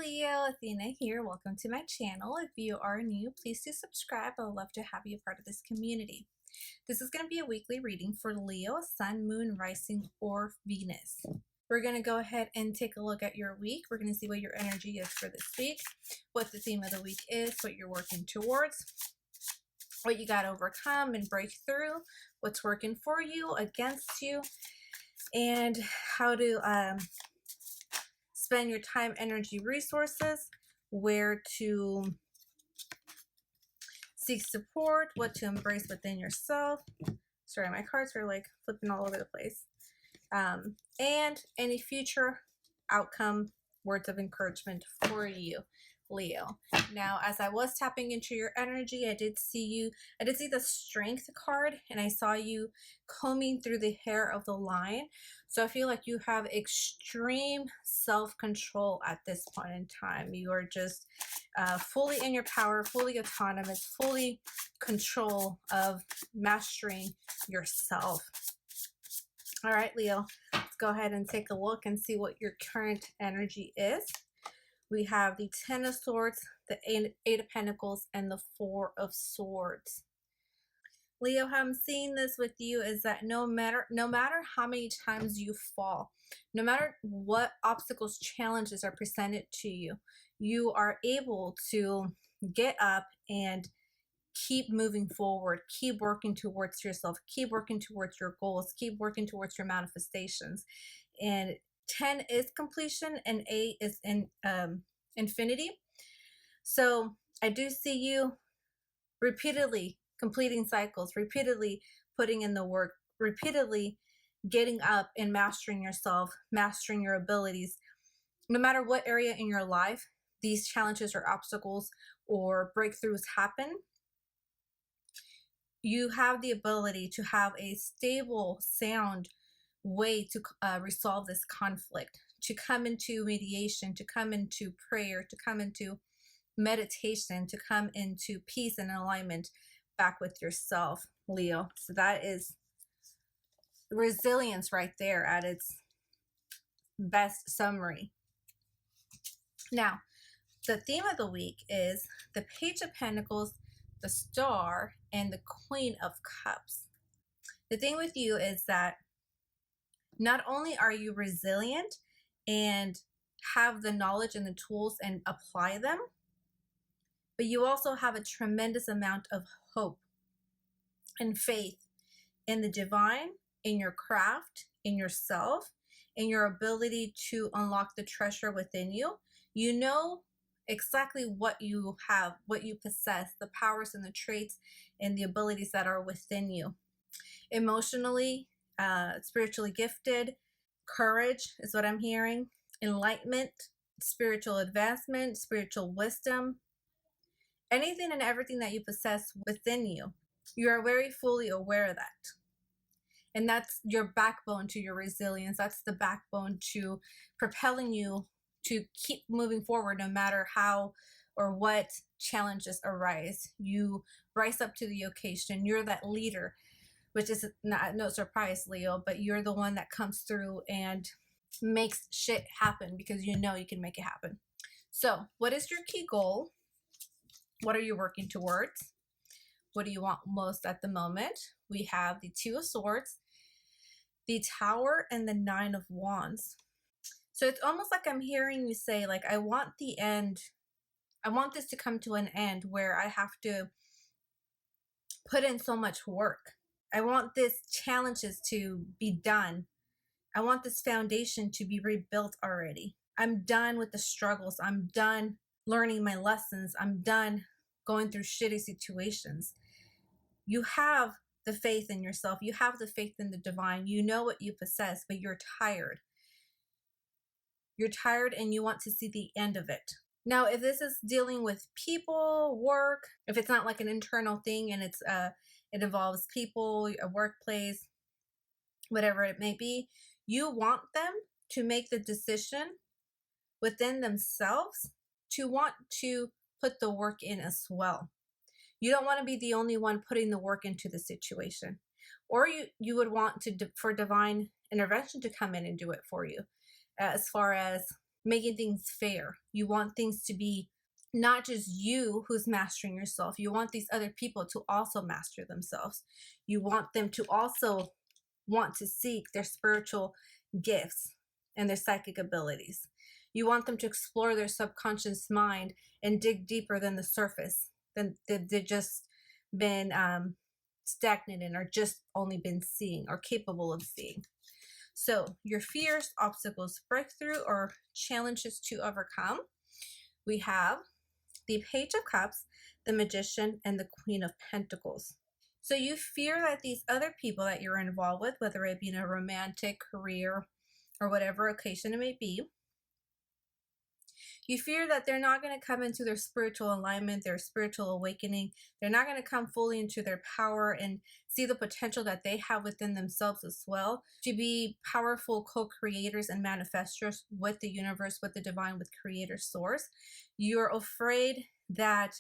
Leo, Athena here. Welcome to my channel. If you are new, please do subscribe. I would love to have you a part of this community. This is going to be a weekly reading for Leo, Sun, Moon, Rising, or Venus. We're going to go ahead and take a look at your week. We're going to see what your energy is for this week, what the theme of the week is, what you're working towards, what you got to overcome and break through, what's working for you, against you, and how to spend your time, energy, resources, where to seek support, what to embrace within yourself. Sorry, my cards are like flipping all over the place. And any future outcome, words of encouragement for you, Leo. Now, as I was tapping into your energy, I did see the Strength card, and I saw you combing through the hair of the lion. So I feel like you have extreme self-control at this point in time. You are just fully in your power, fully autonomous, fully control of mastering yourself. All right, Leo, let's go ahead and take a look and see what your current energy is. We have the Ten of Swords, the Eight of Pentacles, and the Four of Swords. Leo, how I'm seeing this with you is that no matter how many times you fall, no matter what obstacles, challenges are presented to you, you are able to get up and keep moving forward, keep working towards yourself, keep working towards your goals, keep working towards your manifestations. And 10 is completion and 8 is in infinity. So I do see you repeatedly completing cycles, repeatedly putting in the work, repeatedly getting up and mastering yourself, mastering your abilities. No matter what area in your life these challenges or obstacles or breakthroughs happen, you have the ability to have a stable, sound way to resolve this conflict, to come into mediation, to come into prayer, to come into meditation, to come into peace and alignment back with yourself, Leo. So that is resilience right there at its best summary. Now, the theme of the week is the Page of Pentacles, the Star, and the Queen of Cups. The thing with you is that not only are you resilient and have the knowledge and the tools and apply them, but you also have a tremendous amount of hope and faith in the divine, in your craft, in yourself, in your ability to unlock the treasure within you. You know exactly what you have, what you possess, the powers and the traits and the abilities that are within you. Emotionally, spiritually gifted, courage is what I'm hearing, enlightenment, spiritual advancement, spiritual wisdom, anything and everything that you possess within you. You are very fully aware of that. And that's your backbone to your resilience. That's the backbone to propelling you to keep moving forward no matter how or what challenges arise. You rise up to the occasion. You're that leader, which is no surprise, Leo, but you're the one that comes through and makes shit happen because you know you can make it happen. So what is your key goal? What are you working towards? What do you want most at the moment? We have the Two of Swords, the Tower, and the Nine of Wands. So it's almost like I'm hearing you say, like, I want the end. I want this to come to an end where I have to put in so much work. I want these challenges to be done. I want this foundation to be rebuilt already. I'm done with the struggles. I'm done learning my lessons. I'm done going through shitty situations. You have the faith in yourself. You have the faith in the divine. You know what you possess, but you're tired. You're tired and you want to see the end of it. Now, if this is dealing with people, work, if it's not like an internal thing and it involves people, a workplace, whatever it may be, you want them to make the decision within themselves to want to put the work in as well. You don't want to be the only one putting the work into the situation. Or you would want for divine intervention to come in and do it for you, as far as making things fair. You want things to be not just you who's mastering yourself. You want these other people to also master themselves. You want them to also want to seek their spiritual gifts and their psychic abilities. You want them to explore their subconscious mind and dig deeper than the surface, than they've just been stagnant in, or just only been seeing or capable of seeing. So your fears, obstacles, breakthrough, or challenges to overcome. We have the Page of Cups, the Magician, and the Queen of Pentacles. So you fear that these other people that you're involved with, whether it be in a romantic, career, or whatever occasion it may be, you fear that they're not going to come into their spiritual alignment, their spiritual awakening. They're not going to come fully into their power and see the potential that they have within themselves as well, to be powerful co-creators and manifestors with the universe, with the divine, with creator source. You're afraid that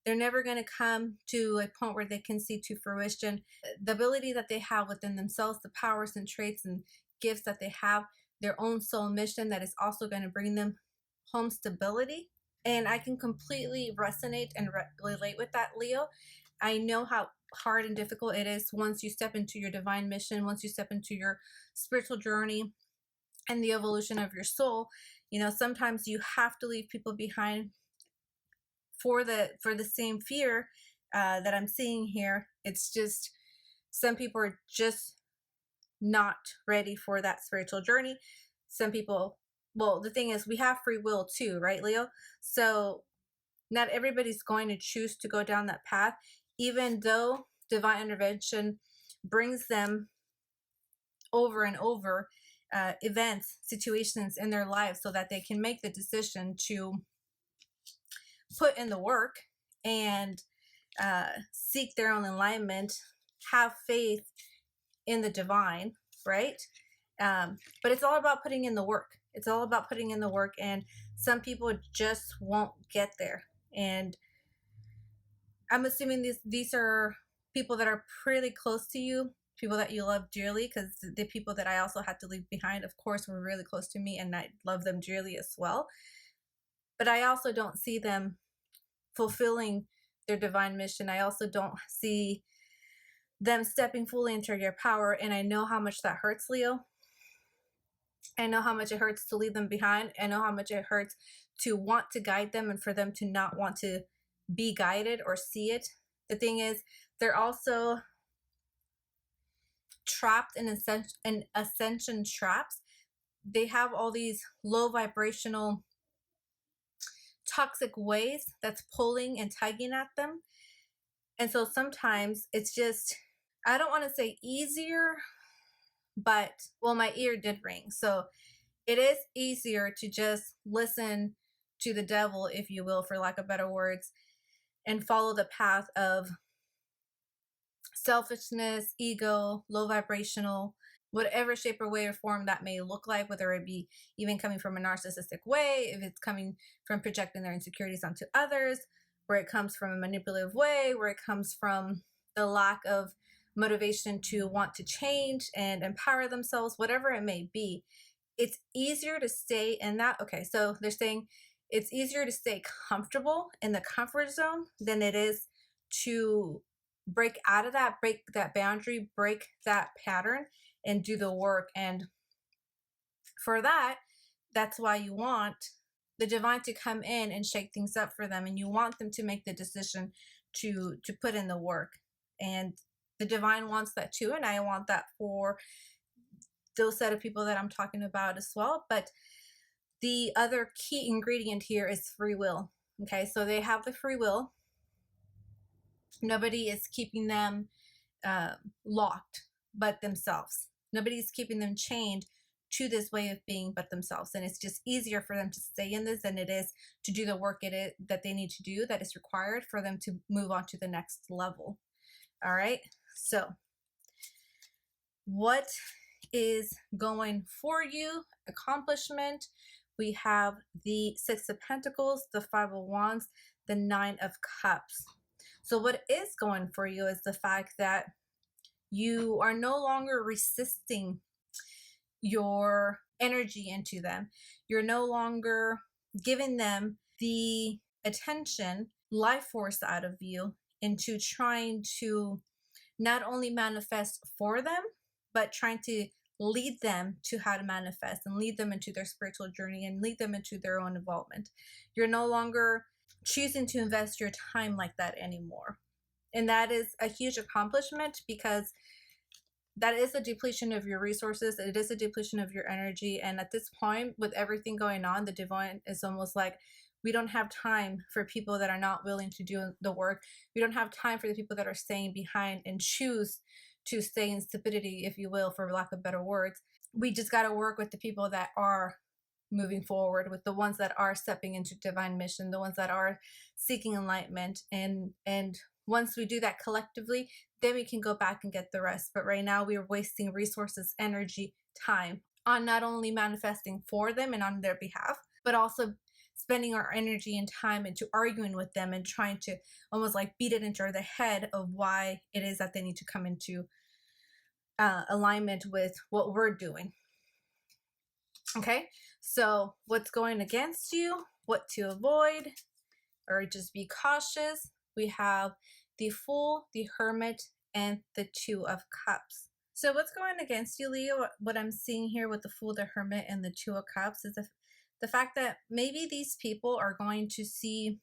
they're never going to come to a point where they can see to fruition the ability that they have within themselves, the powers and traits and gifts that they have, their own soul mission that is also going to bring them home stability. And I can completely resonate and relate with that, Leo. I know how hard and difficult it is once you step into your divine mission, once you step into your spiritual journey and the evolution of your soul. You know, sometimes you have to leave people behind for the same fear that I'm seeing here. It's just some people are just not ready for that spiritual journey. Some people, well, the thing is, we have free will too, right, Leo? So not everybody's going to choose to go down that path, even though divine intervention brings them over and over events, situations in their lives so that they can make the decision to put in the work and seek their own alignment, have faith in the divine, right? But it's all about putting in the work. It's all about putting in the work, and some people just won't get there. And I'm assuming these are people that are pretty close to you, people that you love dearly, because the people that I also had to leave behind, of course, were really close to me, and I love them dearly as well. But I also don't see them fulfilling their divine mission. I also don't see them stepping fully into your power, and I know how much that hurts, Leo. I know how much it hurts to leave them behind. I know how much it hurts to want to guide them and for them to not want to be guided or see it. The thing is, they're also trapped in ascension traps. They have all these low vibrational toxic waves that's pulling and tugging at them. And so sometimes it's just, I don't want to say easier, but well, my ear did ring. So it is easier to just listen to the devil, if you will, for lack of better words, and follow the path of selfishness, ego, low vibrational, whatever shape or way or form that may look like, whether it be even coming from a narcissistic way, if it's coming from projecting their insecurities onto others, where it comes from a manipulative way, where it comes from the lack of motivation to want to change and empower themselves, whatever it may be. It's easier to stay in that. Okay, so they're saying it's easier to stay comfortable in the comfort zone than it is to break out of that, break that boundary, break that pattern, and do the work. And for that, that's why you want the divine to come in and shake things up for them, and you want them to make the decision to put in the work. And the divine wants that too, and I want that for those set of people that I'm talking about as well. But the other key ingredient here is free will. Okay, so they have the free will. Nobody is keeping them locked but themselves. Nobody's keeping them chained to this way of being but themselves. And it's just easier for them to stay in this than it is to do the work that they need to do, that is required for them to move on to the next level. All right, so what is going for you? Accomplishment. We have the Six of Pentacles, the Five of Wands, the Nine of Cups. So what is going for you is the fact that you are no longer resisting your energy into them. You're no longer giving them the attention, life force out of you into trying to not only manifest for them, but trying to lead them to how to manifest and lead them into their spiritual journey and lead them into their own involvement. You're no longer choosing to invest your time like that anymore. And that is a huge accomplishment, because that is a depletion of your resources. It is a depletion of your energy. And at this point, with everything going on, the divine is almost like, we don't have time for people that are not willing to do the work. We don't have time for the people that are staying behind and choose to stay in stupidity, if you will, for lack of better words. We just got to work with the people that are moving forward, with the ones that are stepping into divine mission, the ones that are seeking enlightenment. And once we do that collectively, then we can go back and get the rest. But right now we are wasting resources, energy, time on not only manifesting for them and on their behalf, but also spending our energy and time into arguing with them and trying to almost like beat it into their head of why it is that they need to come into alignment with what we're doing. Okay, so what's going against you, what to avoid, or just be cautious. We have the Fool, the Hermit, and the Two of Cups. So what's going against you, Leo, what I'm seeing here with the Fool, the Hermit, and the Two of Cups is the fact that maybe these people are going to see,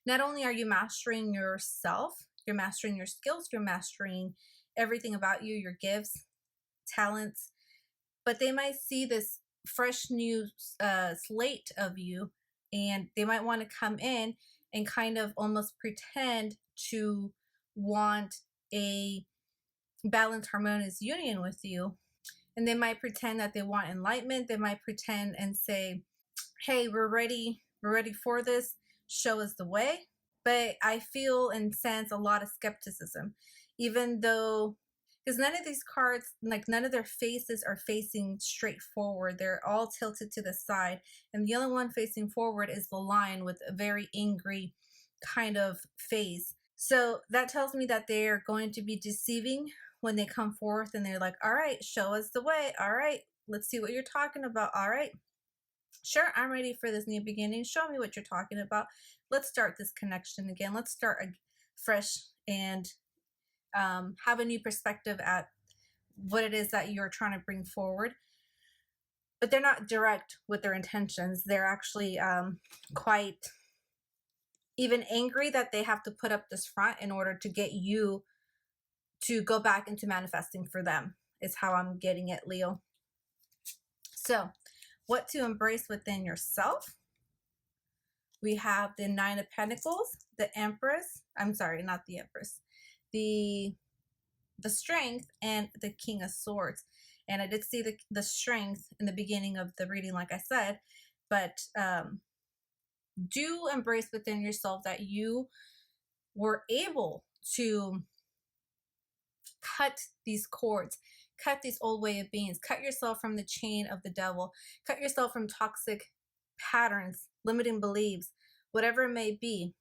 not only are you mastering yourself, you're mastering your skills, you're mastering everything about you, your gifts, talents, but they might see this fresh new slate of you, and they might want to come in and kind of almost pretend to want a balanced, harmonious union with you. And they might pretend that they want enlightenment. They might pretend and say, hey, we're ready for this, show us the way. But I feel and sense a lot of skepticism, even though, because none of these cards, like none of their faces are facing straight forward. They're all tilted to the side. And the only one facing forward is the Lion, with a very angry kind of face. So that tells me that they're going to be deceiving when they come forth and they're like, all right, show us the way. All right, let's see what you're talking about. All right, sure, I'm ready for this new beginning. Show me what you're talking about. Let's start this connection again. Let's start fresh and have a new perspective at what it is that you're trying to bring forward. But they're not direct with their intentions. They're actually quite even angry that they have to put up this front in order to get you to go back into manifesting for them, is how I'm getting it, Leo. So what to embrace within yourself. We have the Nine of Pentacles, the Empress. I'm sorry, not the Empress. The Strength, and the King of Swords. And I did see the Strength in the beginning of the reading, like I said, but do embrace within yourself that you were able to cut these cords, cut these old way of beings, cut yourself from the chain of the devil, cut yourself from toxic patterns, limiting beliefs, whatever it may be.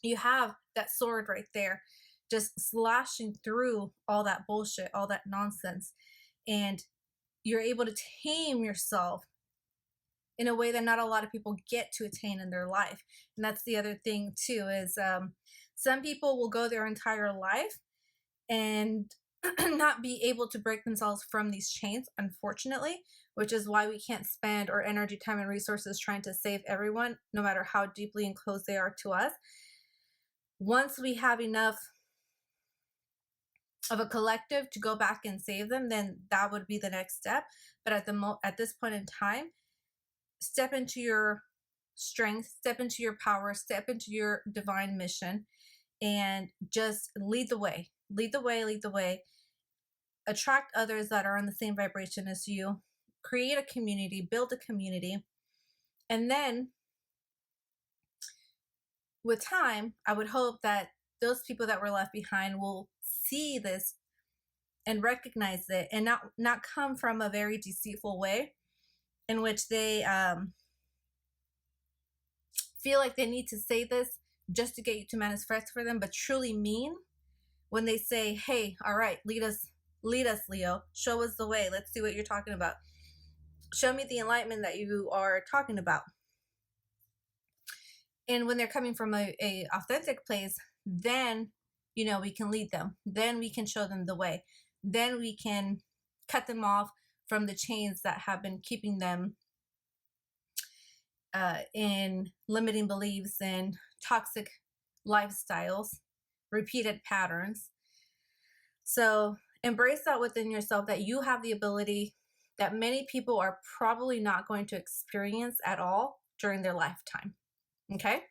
You have that sword right there, just slashing through all that bullshit, all that nonsense. And you're able to tame yourself in a way that not a lot of people get to attain in their life. And that's the other thing too, is some people will go their entire life and not be able to break themselves from these chains, unfortunately, which is why we can't spend our energy, time, and resources trying to save everyone, no matter how deeply enclosed they are to us. Once we have enough of a collective to go back and save them, then that would be the next step. But at this point in time, step into your strength, step into your power, step into your divine mission, and just lead the way. Lead the way, lead the way. Attract others that are on the same vibration as you. Create a community, build a community. And then with time, I would hope that those people that were left behind will see this and recognize it, and not come from a very deceitful way in which they feel like they need to say this just to get you to manifest for them, but truly mean when they say, hey, all right, lead us Lead us, Leo. Show us the way. Let's see what you're talking about. Show me the enlightenment that you are talking about. And when they're coming from a authentic place, then, you know, we can lead them. Then we can show them the way. Then we can cut them off from the chains that have been keeping them in limiting beliefs and toxic lifestyles, repeated patterns. So embrace that within yourself, that you have the ability that many people are probably not going to experience at all during their lifetime. Okay?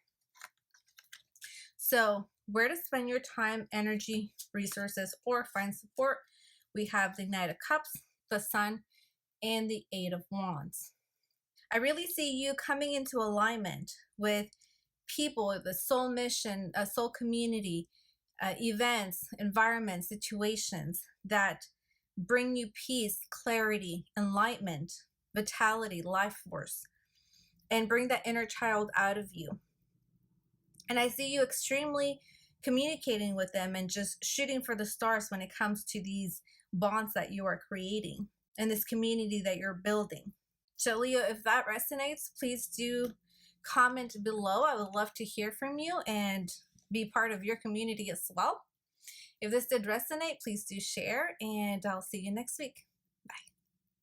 So where to spend your time, energy, resources, or find support? We have the Knight of Cups, the Sun, and the Eight of Wands. I really see you coming into alignment with people, the soul mission, a soul community, events, environments, situations that bring you peace, clarity, enlightenment, vitality, life force, and bring that inner child out of you. And I see you extremely communicating with them and just shooting for the stars when it comes to these bonds that you are creating and this community that you're building. So Leo, if that resonates, please do comment below. I would love to hear from you and be part of your community as well. If this did resonate, please do share, and I'll see you next week.